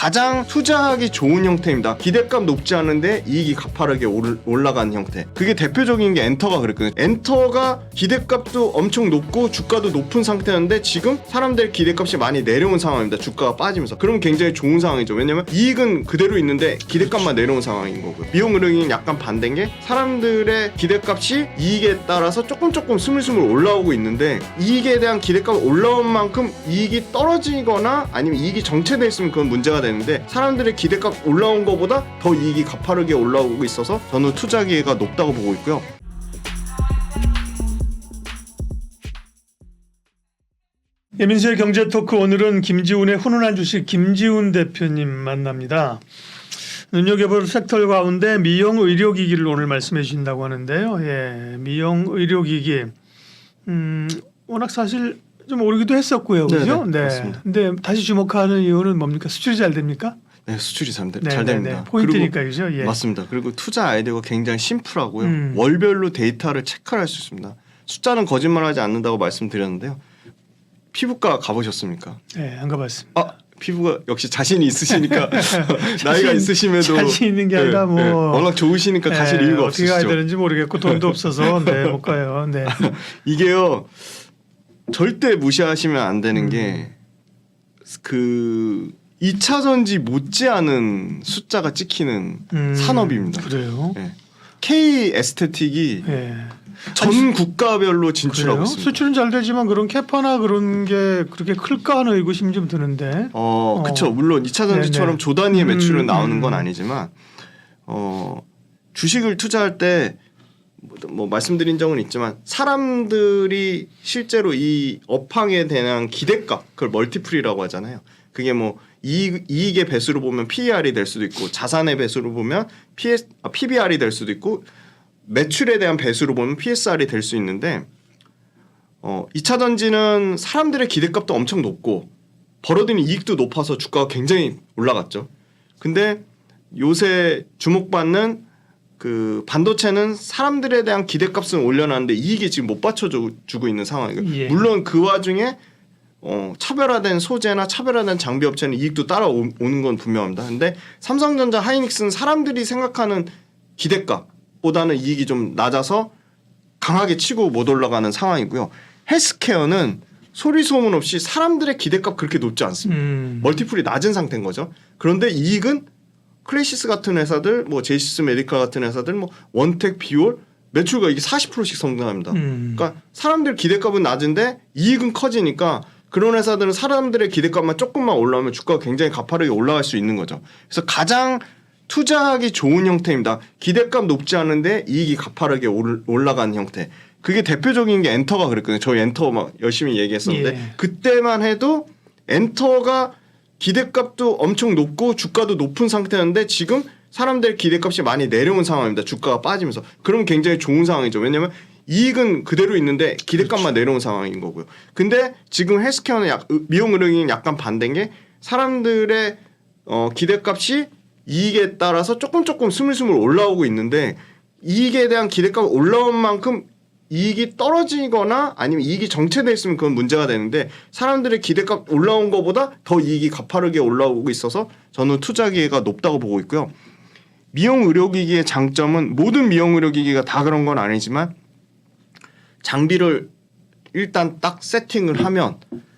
가장 투자하기 좋은 형태입니다. 기대값 높지 않은데 이익이 가파르게 올라가는 형태. 그게 대표적인 게 엔터가 그랬거든요. 엔터가 기대값도 엄청 높고 주가도 높은 상태였는데 지금 사람들의 기대값이 많이 내려온 상황입니다. 주가가 빠지면서. 그럼 굉장히 좋은 상황이죠. 왜냐면 이익은 그대로 있는데 기대값만 내려온 상황인 거고요. 미용의료기는 약간 반대인 게 사람들의 기대값이 이익에 따라서 조금 스물스물 올라오고 있는데 이익에 대한 기대값 올라온 만큼 이익이 떨어지거나 아니면 이익이 정체돼 있으면 그건 문제가 되는데 사람들의 기대값 올라온 것보다 더 이익이 가파르게 올라오고 있어서 저는 투자 기회가 높다고 보고 있고요. 민수의 경제토크, 오늘은 김지훈의 훈훈한 주식 김지훈 대표님 만납니다. 눈여겨볼 섹터 가운데 미용 의료기기를 오늘 말씀해 주신다고 하는데요. 예, 미용 의료기기 워낙 사실 좀 오르기도 했었고요, 그렇죠? 네, 네. 맞습니다. 근데 다시 주목하는 이유는 뭡니까? 수출이 잘 됩니까? 네, 수출이 잘 네, 됩니다. 포인트니까, 그죠? 예. 맞습니다. 그리고 투자 아이디어가 굉장히 심플하고요. 월별로 데이터를 체크할 수 있습니다. 숫자는 거짓말하지 않는다고 말씀드렸는데요. 피부과 가보셨습니까? 네, 안 가봤습니다. 피부가 역시 자신이 있으시니까 나이가 있으심에도 자신 있는 게 아니라 뭐 워낙 좋으시니까 가실 이유가 어떻게 없으시죠. 가야 되는지 모르겠고 돈도 없어서 못 가요. 네. 이게요 절대 무시하시면 안 되는 게 그 2차 전지 못지않은 숫자가 찍히는 산업입니다. 그래요? 네. K 에스테틱이 전 국가별로 진출하고 그래요? 있습니다. 수출은 잘 되지만 그런 캐파나 그런 게 그렇게 클까 하는 의구심이 좀 드는데. 그렇죠. 물론 2차 전지처럼 네네. 조 단위의 매출은 나오는 건 아니지만 주식을 투자할 때 뭐 말씀드린 적은 있지만 사람들이 실제로 이 업황에 대한 기대값, 그걸 멀티플이라고 하잖아요. 그게 뭐 이익의 배수로 보면 PER이 될 수도 있고 자산의 배수로 보면 PBR이 될 수도 있고 매출에 대한 배수로 보면 PSR이 될 수 있는데 2차 전지는 사람들의 기대값도 엄청 높고 벌어들이는 이익도 높아서 주가가 굉장히 올라갔죠. 근데 요새 주목받는 그 반도체는 사람들에 대한 기대값은 올려놨는데 이익이 지금 못 받쳐주고 있는 상황이에요. 예. 물론 그 와중에 차별화된 소재나 차별화된 장비 업체는 이익도 따라오는 건 분명합니다. 근데 삼성전자, 하이닉스는 사람들이 생각하는 기대값보다는 이익이 좀 낮아서 강하게 치고 못 올라가는 상황이고요. 헬스케어는 소리 소문 없이 사람들의 기대값 그렇게 높지 않습니다. 멀티플이 낮은 상태인 거죠. 그런데 이익은 클래시스 같은 회사들, 뭐 제이시스 메디칼 같은 회사들, 뭐 원텍, 비올 매출가 이게 40%씩 성장합니다. 그러니까 사람들 기대값은 낮은데 이익은 커지니까 그런 회사들은 사람들의 기대값만 조금만 올라오면 주가가 굉장히 가파르게 올라갈 수 있는 거죠. 그래서 가장 투자하기 좋은 형태입니다. 기대값 높지 않은데 이익이 가파르게 올라가는 형태. 그게 대표적인 게 엔터가 그랬거든요. 저희 엔터 막 열심히 얘기했었는데 그때만 해도 엔터가 기대값도 엄청 높고 주가도 높은 상태였는데 지금 사람들의 기대값이 많이 내려온 상황입니다. 주가가 빠지면서. 그럼 굉장히 좋은 상황이죠. 왜냐하면 이익은 그대로 있는데 기대값만 내려온 상황인 거고요. 근데 지금 헬스케어는 미용 의료기는 약간 반대인 게 사람들의 기대값이 이익에 따라서 조금 스물스물 올라오고 있는데 이익에 대한 기대값 올라온 만큼 이익이 떨어지거나 아니면 이익이 정체돼 있으면 그건 문제가 되는데 사람들의 기대값 올라온 것보다 더 이익이 가파르게 올라오고 있어서 저는 투자 기회가 높다고 보고 있고요. 미용 의료기기의 장점은 모든 미용 의료기기가 다 그런 건 아니지만 장비를 일단 딱 세팅을 하면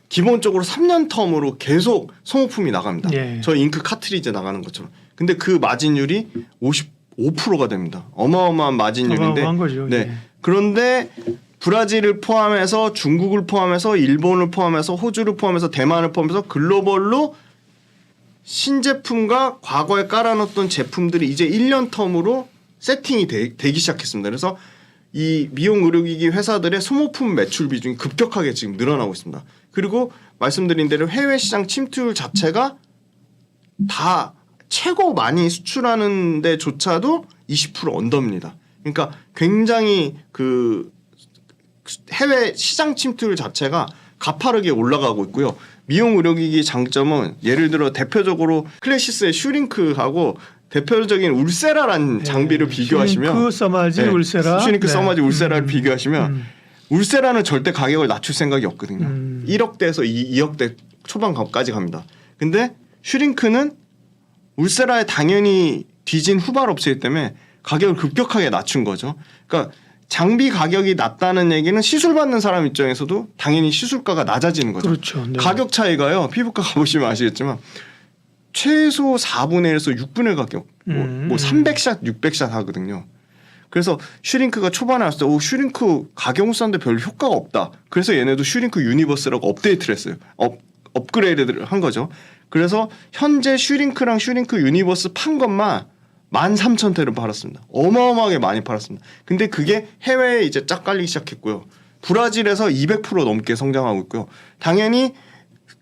기본적으로 3년 텀으로 계속 소모품이 나갑니다. 저희 잉크 카트리지 나가는 것처럼. 근데 그 마진율이 55%가 됩니다. 어마어마한 마진율인데. 어마어마한 거죠. 네. 그런데 브라질을 포함해서 중국을 포함해서 일본을 포함해서 호주를 포함해서 대만을 포함해서 글로벌로 신제품과 과거에 깔아놓던 제품들이 이제 1년 텀으로 세팅이 되기 시작했습니다. 그래서 이 미용 의료기기 회사들의 소모품 매출 비중이 급격하게 지금 늘어나고 있습니다. 그리고 말씀드린 대로 해외 시장 침투율 자체가 다 최고 많이 수출하는 데조차도 20% 언더입니다. 그러니까 굉장히 그 해외 시장 침투율 자체가 가파르게 올라가고 있고요. 미용 의료기기 장점은 예를 들어 대표적으로 클래시스의 슈링크하고 대표적인 울세라라는 장비를 비교하시면 슈링크, 써마지, 울세라. 슈링크, 써마지, 울세라를 비교하시면 울세라는 절대 가격을 낮출 생각이 없거든요. 1억대에서 2억대 초반까지 갑니다. 근데 슈링크는 울세라에 당연히 뒤진 후발 업체이기 때문에 가격을 급격하게 낮춘 거죠. 그러니까 장비 가격이 낮다는 얘기는 시술 받는 사람 입장에서도 당연히 시술가가 낮아지는 거죠. 그렇죠. 네. 가격 차이가요. 피부과 가보시면 아시겠지만 최소 4분의 1에서 6분의 1 가격. 뭐 300샷, 600샷 하거든요. 그래서 슈링크가 초반에 왔을 때 슈링크 가격은 싼데 별 효과가 없다. 그래서 얘네도 슈링크 유니버스라고 업데이트를 했어요. 업그레이드를 한 거죠. 그래서 현재 슈링크랑 슈링크 유니버스 판 것만 13,000대를 팔았습니다. 어마어마하게 많이 팔았습니다. 근데 그게 해외에 이제 쫙 깔리기 시작했고요. 브라질에서 200% 넘게 성장하고 있고요. 당연히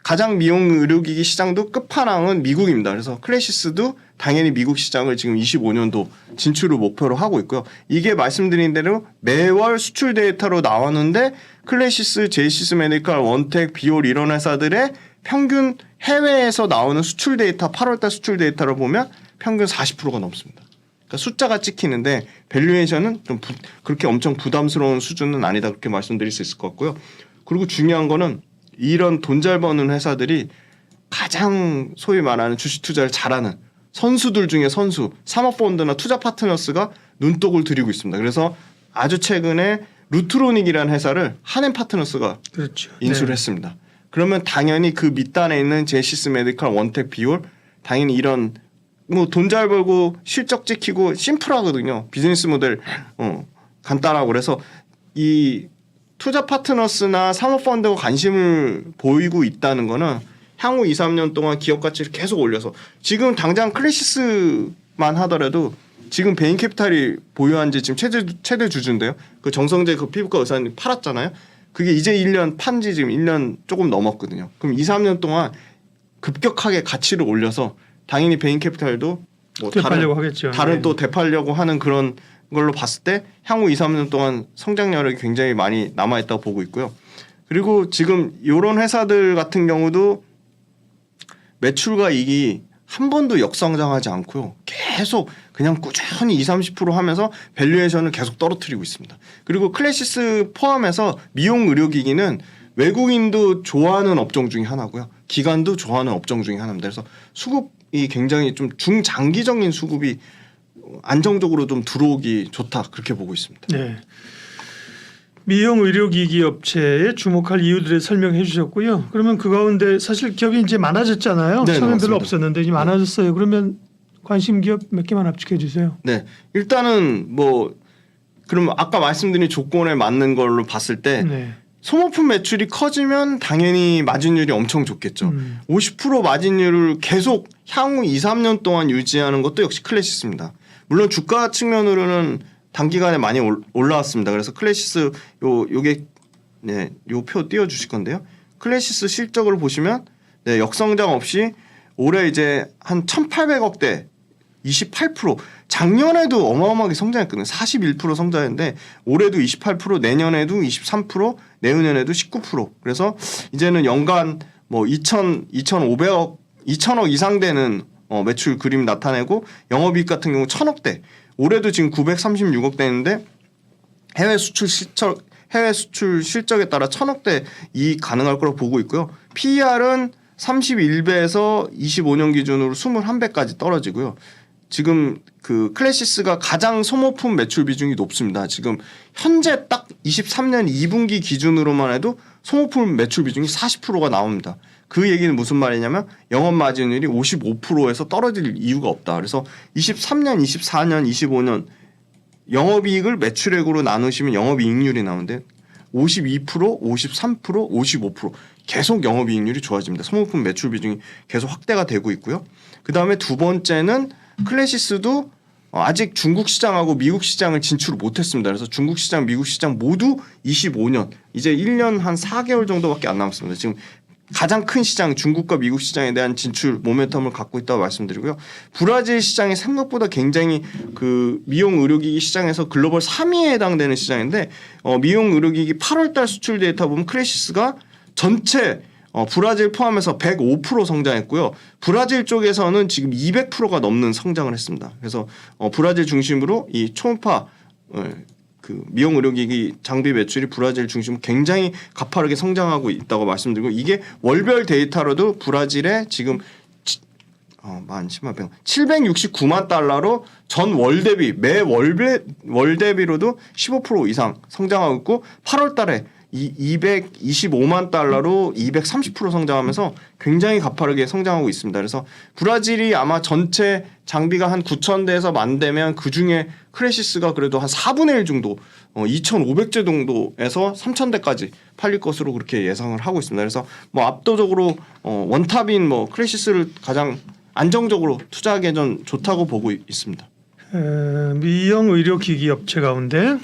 가장 미용 의료기기 시장도 끝판왕은 미국입니다. 그래서 클래시스도 당연히 미국 시장을 지금 25년도 진출을 목표로 하고 있고요. 이게 말씀드린 대로 매월 수출 데이터로 나왔는데 클래시스, 제이시스 메디칼, 원텍, 비올 이런 회사들의 평균 해외에서 나오는 수출 데이터 8월달 수출 데이터를 보면 평균 40%가 넘습니다. 그러니까 숫자가 찍히는데 밸류에이션은 좀 그렇게 엄청 부담스러운 수준은 아니다 그렇게 말씀드릴 수 있을 것 같고요. 그리고 중요한 거는 이런 돈 잘 버는 회사들이 가장 소위 말하는 주식 투자를 잘하는 선수들 중에 선수, 사모펀드나 투자 파트너스가 눈독을 들이고 있습니다. 그래서 아주 최근에 루트로닉이라는 회사를 한엔 파트너스가 그렇죠. 인수를 네. 했습니다. 그러면 당연히 그 밑단에 있는 제시스 메디칼, 원텍, 비올 당연히 이런 뭐 돈 잘 벌고 실적 지키고 심플하거든요. 비즈니스 모델 간단하고 그래서 이 투자 파트너스나 사모펀드가 관심을 보이고 있다는 거는 향후 2, 3년 동안 기업 가치를 계속 올려서 지금 당장 클래시스만 하더라도 지금 베인캐피탈이 보유한 지 지금 최대 주주인데요. 그 정성재 그 피부과 의사님 팔았잖아요. 그게 이제 1년 판지 지금 1년 조금 넘었거든요. 그럼 2, 3년 동안 급격하게 가치를 올려서 당연히 베인캐피탈도 뭐 되팔려고 하겠죠. 다른 네. 또 되팔려고 하는 그런 걸로 봤을 때 향후 2, 3년 동안 성장 여력이 굉장히 많이 남아있다고 보고 있고요. 그리고 지금 이런 회사들 같은 경우도 매출과 이익이 한 번도 역성장하지 않고요. 계속 그냥 꾸준히 20, 30% 하면서 밸류에이션을 계속 떨어뜨리고 있습니다. 그리고 클래시스 포함해서 미용 의료기기는 외국인도 좋아하는 업종 중에 하나고요. 기관도 좋아하는 업종 중에 하나입니다. 그래서 수급이 굉장히 좀 중장기적인 수급이 안정적으로 좀 들어오기 좋다 그렇게 보고 있습니다. 네. 미용 의료기기 업체에 주목할 이유들을 설명해 주셨고요. 그러면 그 가운데 사실 기업이 이제 많아졌잖아요. 네, 처음엔 별로 맞습니다. 없었는데 이제 많아졌어요. 그러면 관심 기업 몇 개만 압축해 주세요. 네, 일단은 뭐 그럼 아까 말씀드린 조건에 맞는 걸로 봤을 때 네. 소모품 매출이 커지면 당연히 마진율이 엄청 좋겠죠. 50% 마진율을 계속 향후 2, 3년 동안 유지하는 것도 역시 클래시스입니다. 물론 주가 측면으로는 단기간에 많이 올라왔습니다. 그래서 클래시스 요게 네, 요 표 띄워 주실 건데요. 클래시스 실적을 보시면 네, 역성장 없이 올해 이제 한 1,800억대 28% 작년에도 어마어마하게 성장했거든요. 41% 성장했는데 올해도 28% 내년에도 23% 내후년에도 19% 그래서 이제는 연간 뭐 2,500억 2,000억 이상 되는 매출 그림 나타내고 영업이익 같은 경우 1,000억대 올해도 지금 936억 대인데 해외 수출 실적에 따라 1,000억대 이익 가능할 거라고 보고 있고요. PER은 31배에서 25년 기준으로 21배까지 떨어지고요. 지금 그 클래시스가 가장 소모품 매출 비중이 높습니다. 지금 현재 딱 23년 2분기 기준으로만 해도 소모품 매출 비중이 40%가 나옵니다. 그 얘기는 무슨 말이냐면 영업 마진율이 55%에서 떨어질 이유가 없다. 그래서 23년, 24년, 25년 영업이익을 매출액으로 나누시면 영업이익률이 나오는데 52%, 53%, 55% 계속 영업이익률이 좋아집니다. 소모품 매출 비중이 계속 확대가 되고 있고요. 그 다음에 두 번째는 클래시스도 아직 중국 시장하고 미국 시장을 진출을 못했습니다. 그래서 중국 시장, 미국 시장 모두 25년 이제 1년 한 4개월 정도밖에 안 남았습니다. 지금 가장 큰 시장 중국과 미국 시장에 대한 진출 모멘텀을 갖고 있다고 말씀드리고요. 브라질 시장이 생각보다 굉장히 그 미용 의료기기 시장에서 글로벌 3위에 해당되는 시장인데 미용 의료기기 8월달 수출 데이터 보면 클래시스가 전체 브라질 포함해서 105% 성장했고요. 브라질 쪽에서는 지금 200%가 넘는 성장을 했습니다. 그래서 브라질 중심으로 이 초음파 그 미용 의료기기 장비 매출이 브라질 중심으로 굉장히 가파르게 성장하고 있다고 말씀드리고 이게 월별 데이터로도 브라질의 지금 11,000만 769만 달러로 전 월 대비 월 대비로도 15% 이상 성장하고 있고 8월 달에 225만 달러로 230% 성장하면서 굉장히 가파르게 성장하고 있습니다. 그래서 브라질이 아마 전체 장비가 한 9,000대에서 10,000대면 그중에 크레시스가 그래도 한 4분의 1 정도 2,500제 정도에서 3,000대까지 팔릴 것으로 그렇게 예상을 하고 있습니다. 그래서 뭐 압도적으로 원탑인 뭐 크레시스를 가장 안정적으로 투자하기에 전 좋다고 보고 있습니다. 미영 의료기기 업체 가운데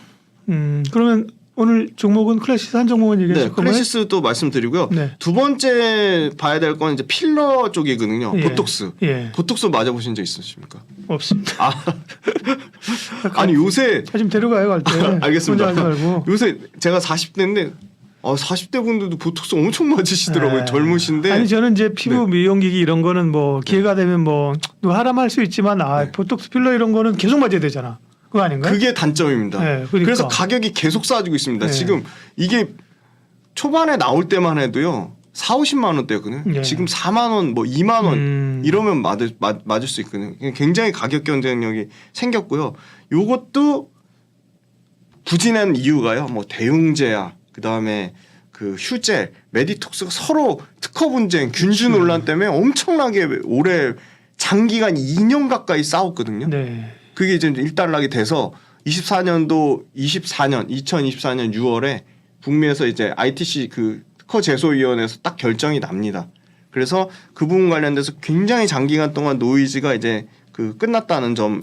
그러면 오늘 종목은 클래시스 한 종목은 얘기하실 건가요? 클래시스도 말씀드리고요. 네. 두 번째 봐야 될 건 이제 필러 쪽이거든요. 예. 보톡스. 예. 보톡스 맞아보신 적 있으십니까? 없습니다. 아니 요새 좀 데려가요 갈 때. 알겠습니다. 혼자 하지 말고. 요새 제가 40대인데 40대 분들도 보톡스 엄청 맞으시더라고요. 젊으신데. 아니 저는 이제 피부 미용기기 이런 거는 뭐 기회가 되면 뭐 하라할 수 있지만 보톡스 필러 이런 거는 계속 맞아야 되잖아. 그거 아닌가요? 그게 단점입니다. 네, 그러니까. 그래서 가격이 계속 싸지고 있습니다. 네. 지금 이게 초반에 나올 때만 해도요. 4,50만 원대였거든요. 네. 지금 4만 원, 뭐 2만 원 이러면 맞을 수 있거든요. 굉장히 가격 경쟁력이 생겼고요. 요것도 부진한 이유가요. 뭐 대웅제야, 그다음에 그 휴젤, 메디톡스가 서로 특허 분쟁, 균주 논란 때문에 엄청나게 올해 장기간 2년 가까이 싸웠거든요. 네. 그게 이제 일단락이 돼서 2024년 6월에 북미에서 이제 ITC 그 특허 제소위원회에서 딱 결정이 납니다. 그래서 그 부분 관련돼서 굉장히 장기간 동안 노이즈가 이제 그 끝났다는 점.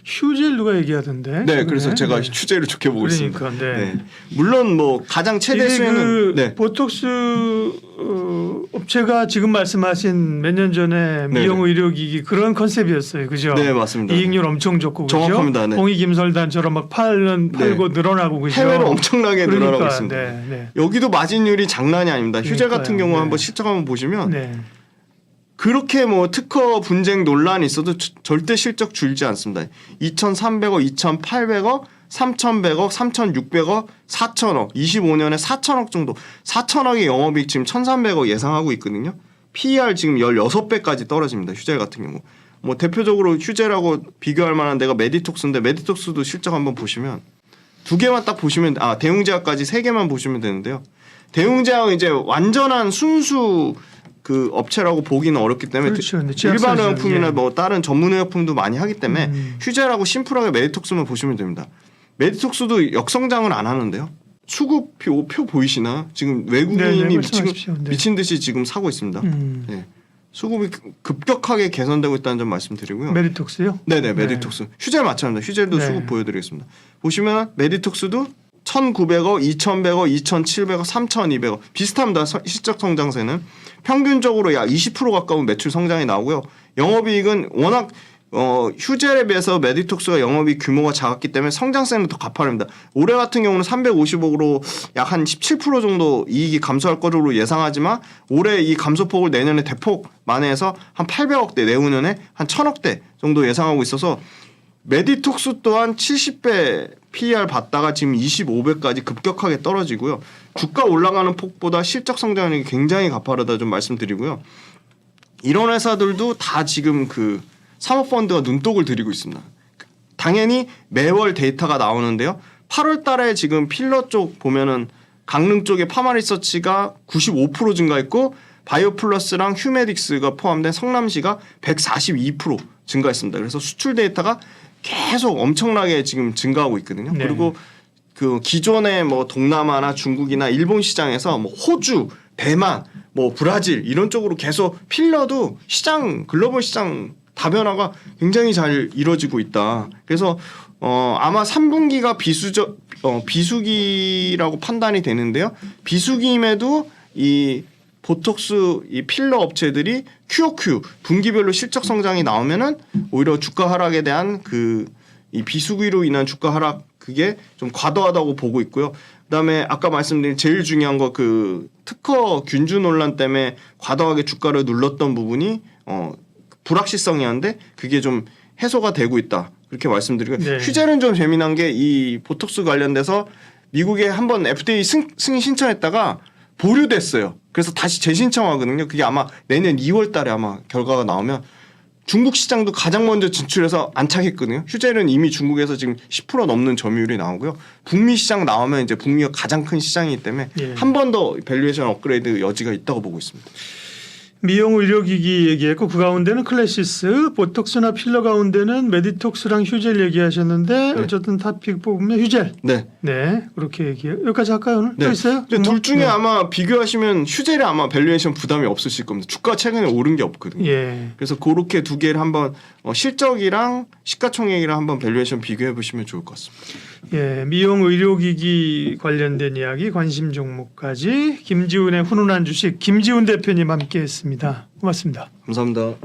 휴젤 누가 얘기하던데. 네, 그래서 제가 네. 휴젤을 좋게 보고 그러니까, 있습니다. 네. 물론 뭐 가장 최대 수혜는 그 보톡스 업체가 지금 말씀하신 몇 년 전에 미용 의료기기 그런 컨셉이었어요, 그죠? 네, 맞습니다. 이익률 엄청 좋고 그죠? 정확합니다. 네. 공익 김설단처럼 막 팔고 늘어나고 그죠? 해외로 엄청나게 그러니까, 늘어나고 있습니다. 네. 여기도 마진율이 장난이 아닙니다. 휴젤 같은 그러니까요. 경우 네. 한번 실적 한번 보시면. 네. 그렇게 뭐 특허 분쟁 논란이 있어도 절대 실적 줄지 않습니다. 2,300억, 2,800억, 3,100억, 3,600억, 4,000억, 25년에 4,000억 정도. 4,000억의 영업이익 지금 1,300억 예상하고 있거든요. PER 지금 16배까지 떨어집니다. 휴젤 같은 경우. 뭐 대표적으로 휴젤하고 비교할 만한 데가 메디톡스인데 메디톡스도 실적 한번 보시면 두 개만 딱 보시면 대웅제약까지 세 개만 보시면 되는데요. 대웅제약은 이제 완전한 순수 그 업체라고 보기는 어렵기 때문에 그렇죠. 일반 의약품이나 예. 뭐 다른 전문 의약품도 많이 하기 때문에 휴젤하고 심플하게 메디톡스만 보시면 됩니다. 메디톡스도 역성장을 안 하는데요. 수급표 보이시나? 지금 외국인이 미친 듯이 지금 사고 있습니다. 예. 수급이 급격하게 개선되고 있다는 점 말씀드리고요. 메디톡스요? 네네, 메디톡스. 휴젤 마찬가지입니다. 휴젤도 네. 수급 보여드리겠습니다. 보시면 메디톡스도 1,900억, 2,100억, 2,700억, 3,200억 비슷합니다. 실적 성장세는 평균적으로 약 20% 가까운 매출 성장이 나오고요. 영업이익은 워낙 휴젤에 비해서 메디톡스가 영업이익 규모가 작았기 때문에 성장세는 더 가파릅니다. 올해 같은 경우는 350억으로 약 한 17% 정도 이익이 감소할 거로 예상하지만 올해 이 감소폭을 내년에 대폭 만회해서 한 800억대, 내후년에 한 1,000억대 정도 예상하고 있어서 메디톡스 또한 70배 PER 받다가 지금 25배까지 급격하게 떨어지고요. 주가 올라가는 폭보다 실적 성장률이 굉장히 가파르다 좀 말씀드리고요. 이런 회사들도 다 지금 그 사모펀드가 눈독을 들이고 있습니다. 당연히 매월 데이터가 나오는데요. 8월 달에 지금 필러 쪽 보면은 강릉 쪽의 파마리서치가 95% 증가했고 바이오플러스랑 휴메딕스가 포함된 성남시가 142% 증가했습니다. 그래서 수출 데이터가 계속 엄청나게 지금 증가하고 있거든요. 네. 그리고 그 기존의 뭐 동남아나 중국이나 일본 시장에서 뭐 호주, 대만, 뭐 브라질 이런 쪽으로 계속 필러도 시장 글로벌 시장 다변화가 굉장히 잘 이루어지고 있다. 그래서 아마 3분기가 비수기라고 판단이 되는데요. 비수기임에도 이 보톡스 이 필러 업체들이 QOQ 분기별로 실적 성장이 나오면은 오히려 주가 하락에 대한 그 이 비수기로 인한 주가 하락 그게 좀 과도하다고 보고 있고요. 그다음에 아까 말씀드린 제일 중요한 거 그 특허 균주 논란 때문에 과도하게 주가를 눌렀던 부분이 불확실성이었는데 그게 좀 해소가 되고 있다. 그렇게 말씀드리고 네. 휴젤은 좀 재미난 게 이 보톡스 관련돼서 미국에 한번 FDA 승인 신청했다가 보류됐어요. 그래서 다시 재신청하거든요. 그게 아마 내년 2월 달에 아마 결과가 나오면 중국 시장도 가장 먼저 진출해서 안착했거든요. 휴젤은 이미 중국에서 지금 10% 넘는 점유율이 나오고요. 북미 시장 나오면 이제 북미가 가장 큰 시장이기 때문에 예. 한 번 더 밸류에이션 업그레이드 여지가 있다고 보고 있습니다. 미용 의료기기 얘기했고 그 가운데는 클래시스, 보톡스나 필러 가운데는 메디톡스랑 휴젤 얘기하셨는데 어쨌든 탑픽 뽑으면 휴젤. 네. 네, 그렇게 얘기해요. 여기까지 할까요 오늘? 또 있어요? 근데 둘 중에 네. 아마 비교하시면 휴젤이 아마 밸류에이션 부담이 없으실 겁니다. 주가 최근에 오른 게 없거든요. 예. 그래서 그렇게 두 개를 한번 실적이랑 시가총액이랑 한번 밸류에이션 비교해 보시면 좋을 것 같습니다. 예, 미용 의료기기 관련된 이야기 관심 종목까지 김지훈의 훈훈한 주식 김지훈 대표님 함께했습니다. 고맙습니다. 감사합니다.